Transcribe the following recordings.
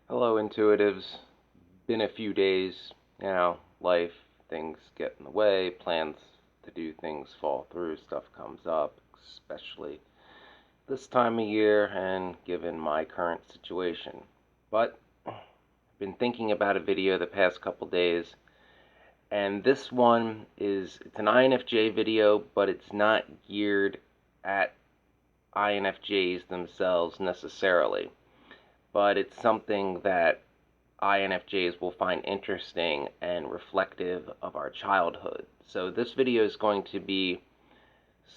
Hello, intuitives. Been a few days, life, things get in the way, plans to do things fall through, stuff comes up, especially this time of year and given my current situation. But I've been thinking about a video the past couple days, and this one it's an INFJ video, but it's not geared at INFJs themselves necessarily, but it's something that INFJs will find interesting and reflective of our childhood. So this video is going to be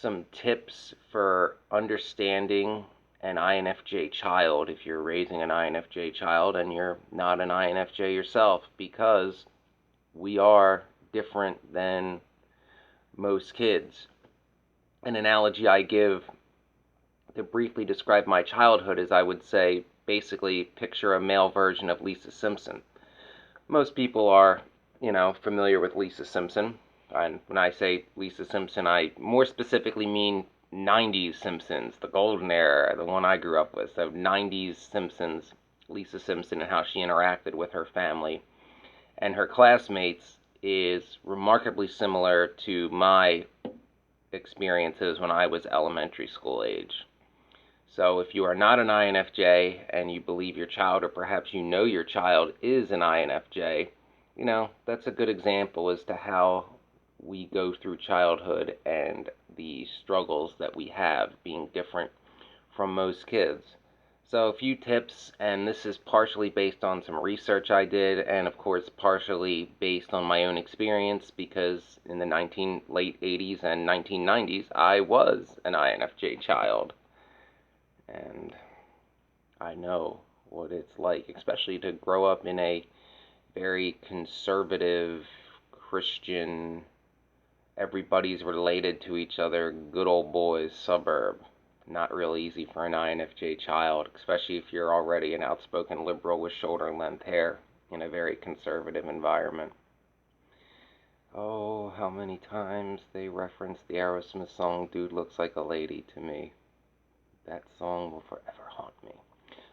some tips for understanding an INFJ child if you're raising an INFJ child and you're not an INFJ yourself, because we are different than most kids. An analogy I give to briefly describe my childhood is, I would say, basically picture a male version of Lisa Simpson. Most people are, familiar with Lisa Simpson. And when I say Lisa Simpson, I more specifically mean 90s Simpsons, the golden era, the one I grew up with. So 90s Simpsons, Lisa Simpson, and how she interacted with her family and her classmates is remarkably similar to my experiences when I was elementary school age. So if you are not an INFJ and you believe your child, or perhaps you know your child is an INFJ, that's a good example as to how we go through childhood and the struggles that we have being different from most kids. So a few tips, and this is partially based on some research I did, and of course partially based on my own experience, because in the late 80s and 1990s, I was an INFJ child. And I know what it's like, especially to grow up in a very conservative, Christian, everybody's related to each other, good old boys suburb. Not real easy for an INFJ child, especially if you're already an outspoken liberal with shoulder-length hair in a very conservative environment. Oh, how many times they reference the Aerosmith song, Dude Looks Like a Lady, to me. That song will forever haunt me.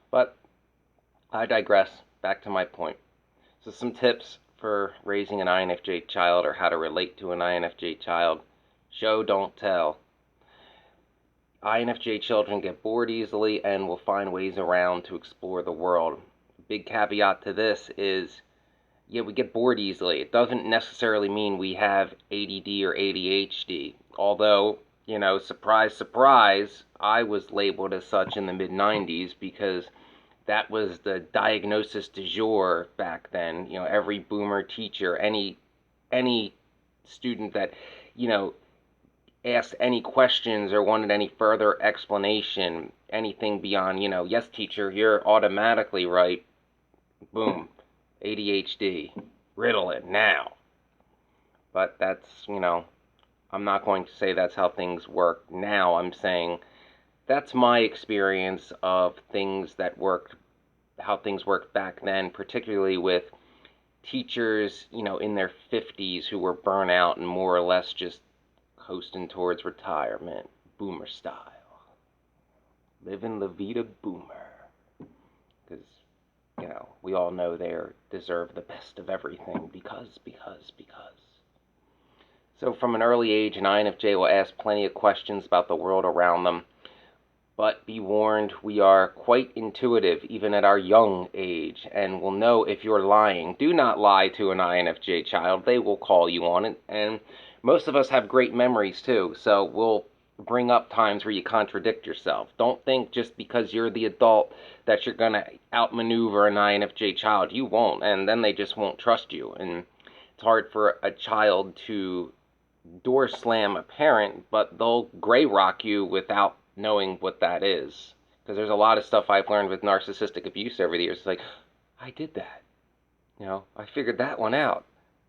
But I digress. Back to my point. So some tips for raising an INFJ child, or how to relate to an INFJ child. Show, don't tell. INFJ children get bored easily and will find ways around to explore the world. Big caveat to this is, yeah, we get bored easily. It doesn't necessarily mean we have ADD or ADHD. Although, surprise, surprise, I was labeled as such in the mid-90s, because that was the diagnosis du jour back then. Every boomer teacher, any student that, asked any questions or wanted any further explanation, anything beyond, yes, teacher, you're automatically right, boom, ADHD, riddle it now. But that's, I'm not going to say that's how things work now. I'm saying that's my experience of how things worked back then, particularly with teachers, in their 50s who were burnt out and more or less just coasting towards retirement, boomer style. Living la vida boomer. Because, we all know they deserve the best of everything because. So from an early age, an INFJ will ask plenty of questions about the world around them. But be warned, we are quite intuitive even at our young age, and will know if you're lying. Do not lie to an INFJ child. They will call you on it. And most of us have great memories too, so we'll bring up times where you contradict yourself. Don't think just because you're the adult that you're going to outmaneuver an INFJ child. You won't, and then they just won't trust you. And it's hard for a child to door slam a parent, but they'll gray rock you without knowing what that is. Because there's a lot of stuff I've learned with narcissistic abuse over the years. It's like, I did that. I figured that one out.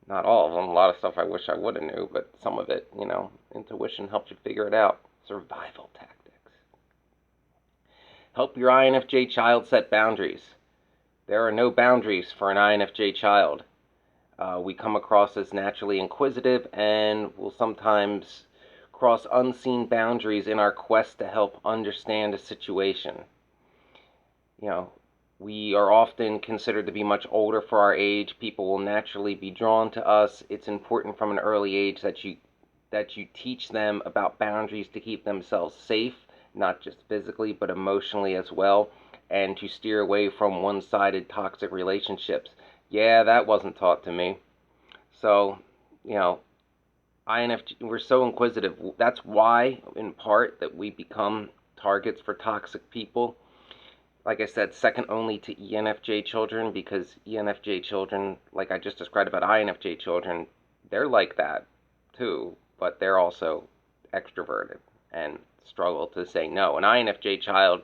Not all of them. A lot of stuff I wish I would have knew, but some of it, intuition helps you figure it out. Survival tactics. Help your INFJ child set boundaries. There are no boundaries for an INFJ child. We come across as naturally inquisitive and will sometimes cross unseen boundaries in our quest to help understand a situation. We are often considered to be much older for our age. People will naturally be drawn to us. It's important from an early age that you teach them about boundaries to keep themselves safe, not just physically, but emotionally as well, and to steer away from one-sided toxic relationships. Yeah, that wasn't taught to me. So, you know, INFJ, we're so inquisitive. That's why, in part, that we become targets for toxic people. Like I said, second only to ENFJ children, because ENFJ children, like I just described about INFJ children, they're like that too, but they're also extroverted and struggle to say no. An INFJ child,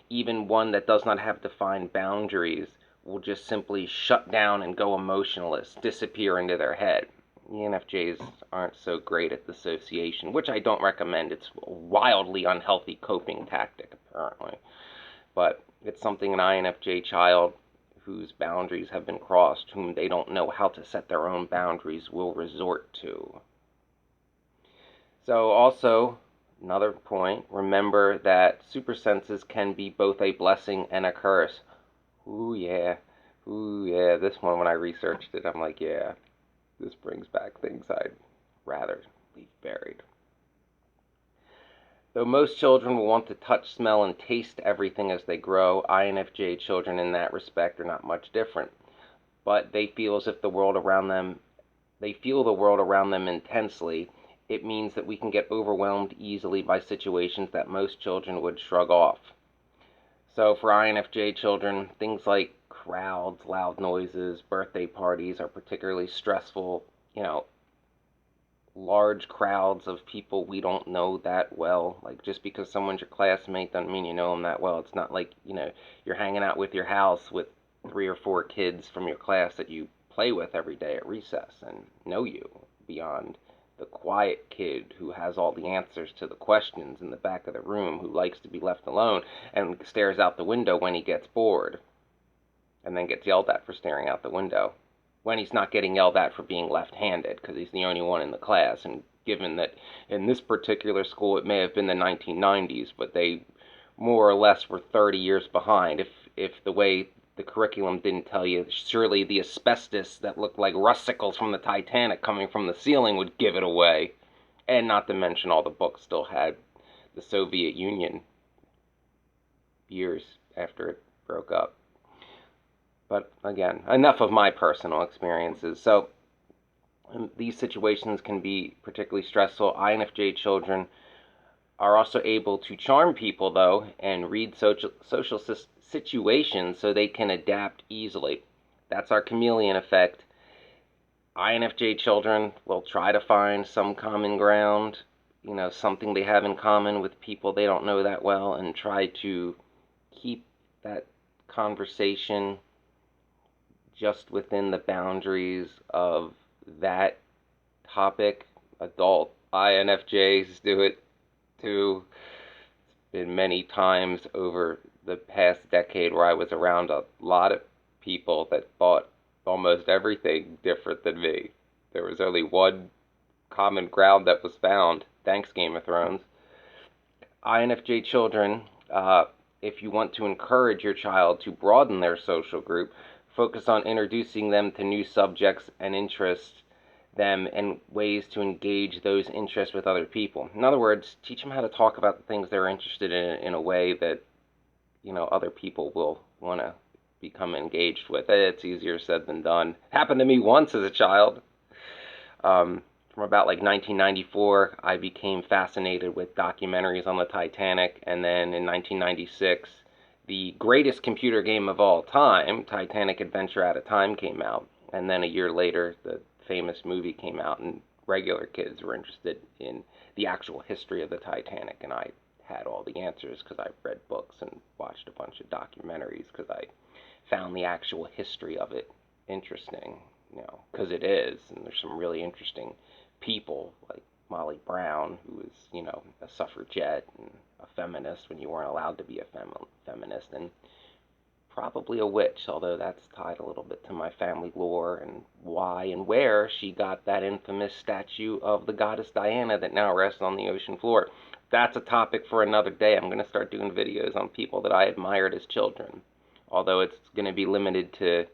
even one that does not have defined boundaries, will just simply shut down and go emotionless, disappear into their head. ENFJs aren't so great at dissociation, which I don't recommend. It's a wildly unhealthy coping tactic, apparently. But it's something an INFJ child whose boundaries have been crossed, whom they don't know how to set their own boundaries, will resort to. So also, another point, remember that super senses can be both a blessing and a curse. Ooh yeah, ooh yeah, this one when I researched it, I'm like, yeah, this brings back things I'd rather leave buried. Though most children will want to touch, smell, and taste everything as they grow, INFJ children in that respect are not much different. But they feel as if they feel the world around them intensely. It means that we can get overwhelmed easily by situations that most children would shrug off. So for INFJ children, things like crowds, loud noises, birthday parties are particularly stressful. You know, large crowds of people we don't know that well. Like, just because someone's your classmate doesn't mean you know them that well. It's not like, you're hanging out with your house with 3 or 4 kids from your class that you play with every day at recess and know you beyond the quiet kid who has all the answers to the questions in the back of the room, who likes to be left alone and stares out the window when he gets bored and then gets yelled at for staring out the window, when he's not getting yelled at for being left-handed because he's the only one in the class. And given that in this particular school it may have been the 1990s, but they more or less were 30 years behind. If the way the curriculum didn't tell you, surely the asbestos that looked like rusticles from the Titanic coming from the ceiling would give it away. And not to mention all the books still had the Soviet Union years after it broke up. But again, enough of my personal experiences. So these situations can be particularly stressful. INFJ children are also able to charm people, though, and read social situations so they can adapt easily. That's our chameleon effect. INFJ children will try to find some common ground, something they have in common with people they don't know that well, and try to keep that conversation just within the boundaries of that topic. Adult INFJs do it too. It's been many times over the past decade where I was around a lot of people that thought almost everything different than me. There was only one common ground that was found. Thanks, Game of Thrones. INFJ children, if you want to encourage your child to broaden their social group, focus on introducing them to new subjects and interest them in ways to engage those interests with other people. In other words, teach them how to talk about the things they're interested in a way that, other people will want to become engaged with. It's easier said than done. Happened to me once as a child. From about like 1994, I became fascinated with documentaries on the Titanic, and then in 1996, the greatest computer game of all time, Titanic Adventure Out of Time, came out. And then a year later, the famous movie came out, and regular kids were interested in the actual history of the Titanic. And I had all the answers because I read books and watched a bunch of documentaries because I found the actual history of it interesting, because it is. And there's some really interesting people like Molly Brown, who was, a suffragette and a feminist when you weren't allowed to be a feminist, and probably a witch, although that's tied a little bit to my family lore and why and where she got that infamous statue of the goddess Diana that now rests on the ocean floor. That's a topic for another day. I'm going to start doing videos on people that I admired as children, although it's going to be limited to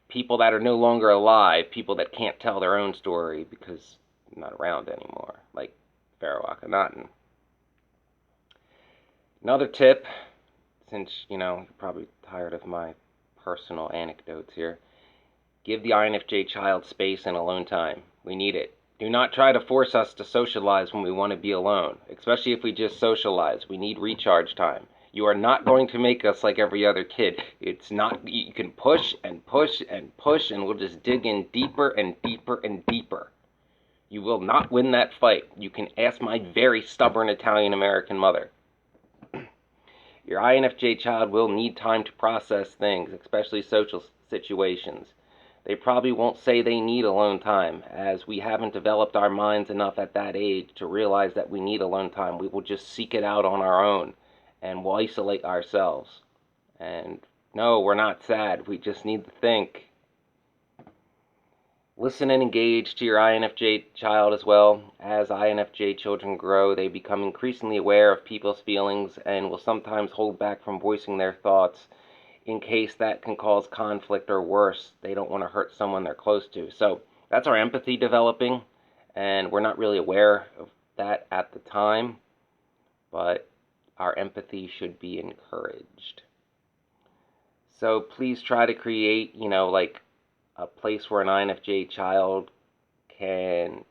people that are no longer alive, people that can't tell their own story because they're not around anymore, like Pharaoh Akhenaten. Another tip, since, you're probably tired of my personal anecdotes here, give the INFJ child space and alone time. We need it. Do not try to force us to socialize when we want to be alone, especially if we just socialize. We need recharge time. You are not going to make us like every other kid. It's not, you can push and push and push, and we'll just dig in deeper and deeper and deeper. You will not win that fight. You can ask my very stubborn Italian American mother. Your INFJ child will need time to process things, especially social situations. They probably won't say they need alone time, as we haven't developed our minds enough at that age to realize that we need alone time. We will just seek it out on our own, and we'll isolate ourselves. And no, we're not sad. We just need to think. Listen and engage to your INFJ child as well. As INFJ children grow, they become increasingly aware of people's feelings and will sometimes hold back from voicing their thoughts in case that can cause conflict, or worse, they don't want to hurt someone they're close to. So that's our empathy developing, and we're not really aware of that at the time, but our empathy should be encouraged. So please try to create, like a place where an INFJ child can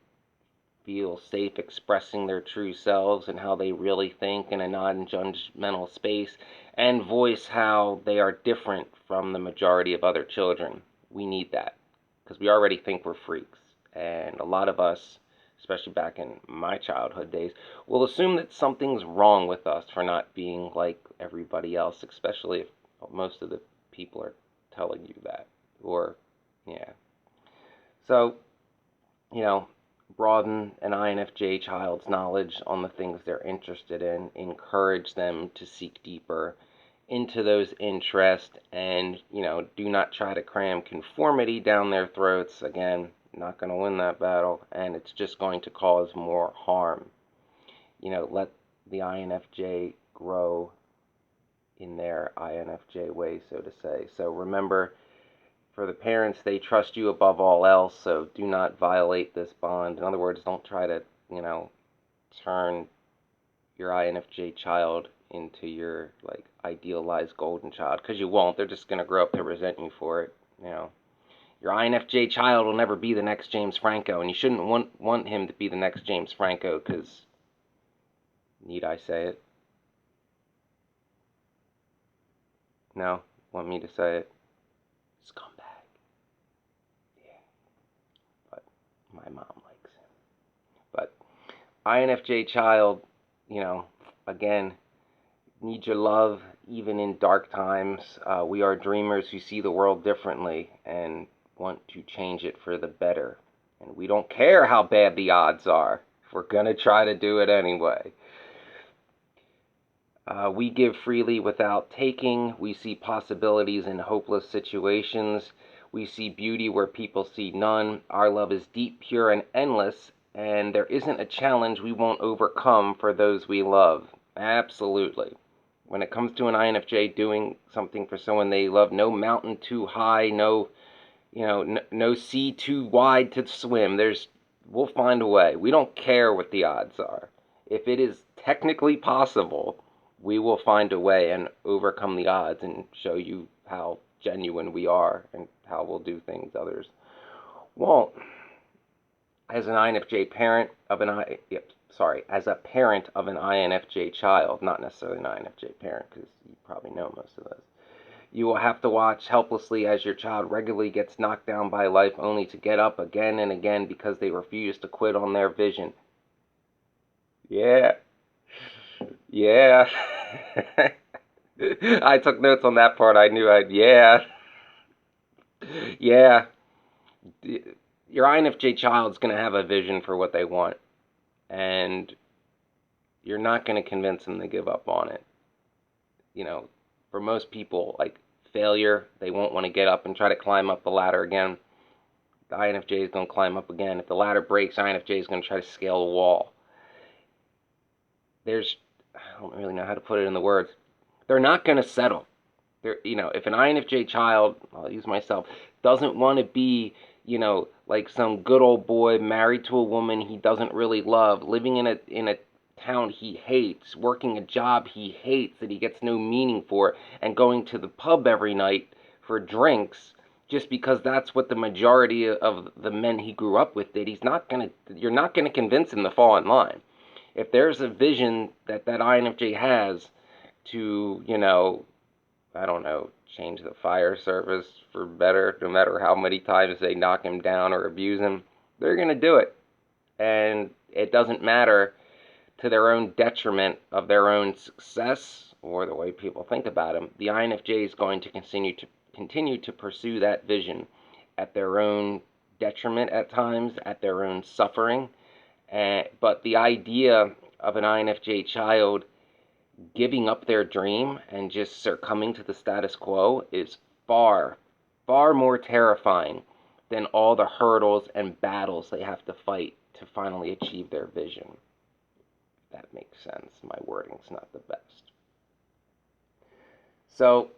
feel safe expressing their true selves and how they really think in a non-judgmental space, and voice how they are different from the majority of other children. We need that because we already think we're freaks, and a lot of us, especially back in my childhood days, will assume that something's wrong with us for not being like everybody else, especially if most of the people are telling you that. Or yeah. So, you know, broaden an INFJ child's knowledge on the things they're interested in, encourage them to seek deeper into those interests, and, do not try to cram conformity down their throats. Again, not going to win that battle, and it's just going to cause more harm. Let the INFJ grow in their INFJ way, so to say. So remember, for the parents, they trust you above all else, so do not violate this bond. In other words, don't try to, turn your INFJ child into your, like, idealized golden child, because you won't. They're just going to grow up to resent you for it, Your INFJ child will never be the next James Franco, and you shouldn't want him to be the next James Franco, because, need I say it? No? Want me to say it? Scumbag. Yeah. But my mom likes him. But INFJ child, again, need your love even in dark times. We are dreamers who see the world differently and want to change it for the better. And we don't care how bad the odds are. We're going to try to do it anyway. We give freely without taking. We see possibilities in hopeless situations. We see beauty where people see none. Our love is deep, pure, and endless, and there isn't a challenge we won't overcome for those we love. Absolutely. When it comes to an INFJ doing something for someone they love, no mountain too high, no sea too wide to swim. We'll find a way. We don't care what the odds are. If it is technically possible, we will find a way and overcome the odds and show you how genuine we are and how we'll do things others won't. As an INFJ parent of as a parent of an INFJ child, not necessarily an INFJ parent, because you probably know most of those, you will have to watch helplessly as your child regularly gets knocked down by life only to get up again and again because they refuse to quit on their vision. Yeah. Yeah. I took notes on that part. I knew yeah. Yeah. Your INFJ child's going to have a vision for what they want, and you're not going to convince them to give up on it. For most people, like failure, they won't want to get up and try to climb up the ladder again. The INFJ is going to climb up again. If the ladder breaks, INFJ is going to try to scale the wall. I don't really know how to put it in the words. They're not going to settle. if an INFJ child, I'll use myself, doesn't want to be, like some good old boy married to a woman he doesn't really love, living in a town he hates, working a job he hates that he gets no meaning for, and going to the pub every night for drinks just because that's what the majority of the men he grew up with did, you're not gonna convince him to fall in line. If there's a vision that INFJ has to, I don't know, change the fire service for better, no matter how many times they knock him down or abuse him, they're going to do it. And it doesn't matter, to their own detriment of their own success or the way people think about them. The INFJ is going to continue to pursue that vision at their own detriment at times, at their own suffering. But the idea of an INFJ child giving up their dream and just succumbing to the status quo is far, far more terrifying than all the hurdles and battles they have to fight to finally achieve their vision. If that makes sense. My wording's not the best. So,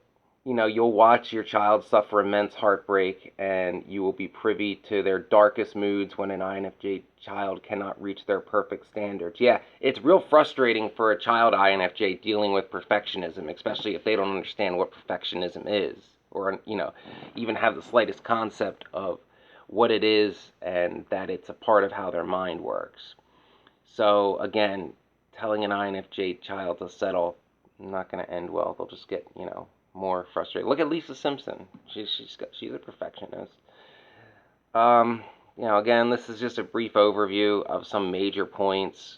you'll watch your child suffer immense heartbreak, and you will be privy to their darkest moods when an INFJ child cannot reach their perfect standards. Yeah, it's real frustrating for a child INFJ dealing with perfectionism, especially if they don't understand what perfectionism is, or, even have the slightest concept of what it is and that it's a part of how their mind works. So, again, telling an INFJ child to settle, not going to end well. They'll just get, more frustrated. Look at Lisa Simpson. She's a perfectionist. Again, this is just a brief overview of some major points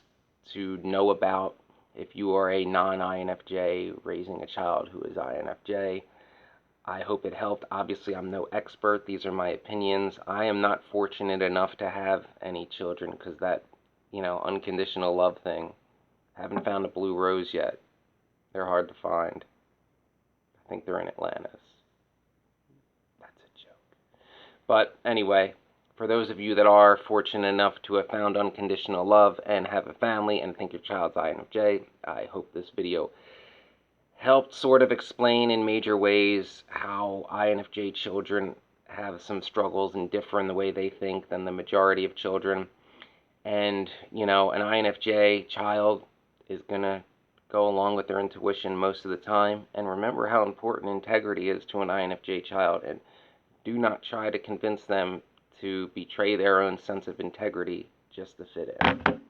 to know about if you are a non-INFJ raising a child who is INFJ. I hope it helped. Obviously, I'm no expert. These are my opinions. I am not fortunate enough to have any children because that, unconditional love thing. Haven't found a blue rose yet. They're hard to find. I think they're in Atlantis. That's a joke. But anyway, for those of you that are fortunate enough to have found unconditional love and have a family and think your child's INFJ, I hope this video helped sort of explain in major ways how INFJ children have some struggles and differ in the way they think than the majority of children. And, an INFJ child is going to go along with their intuition most of the time. And remember how important integrity is to an INFJ child. And do not try to convince them to betray their own sense of integrity just to fit in.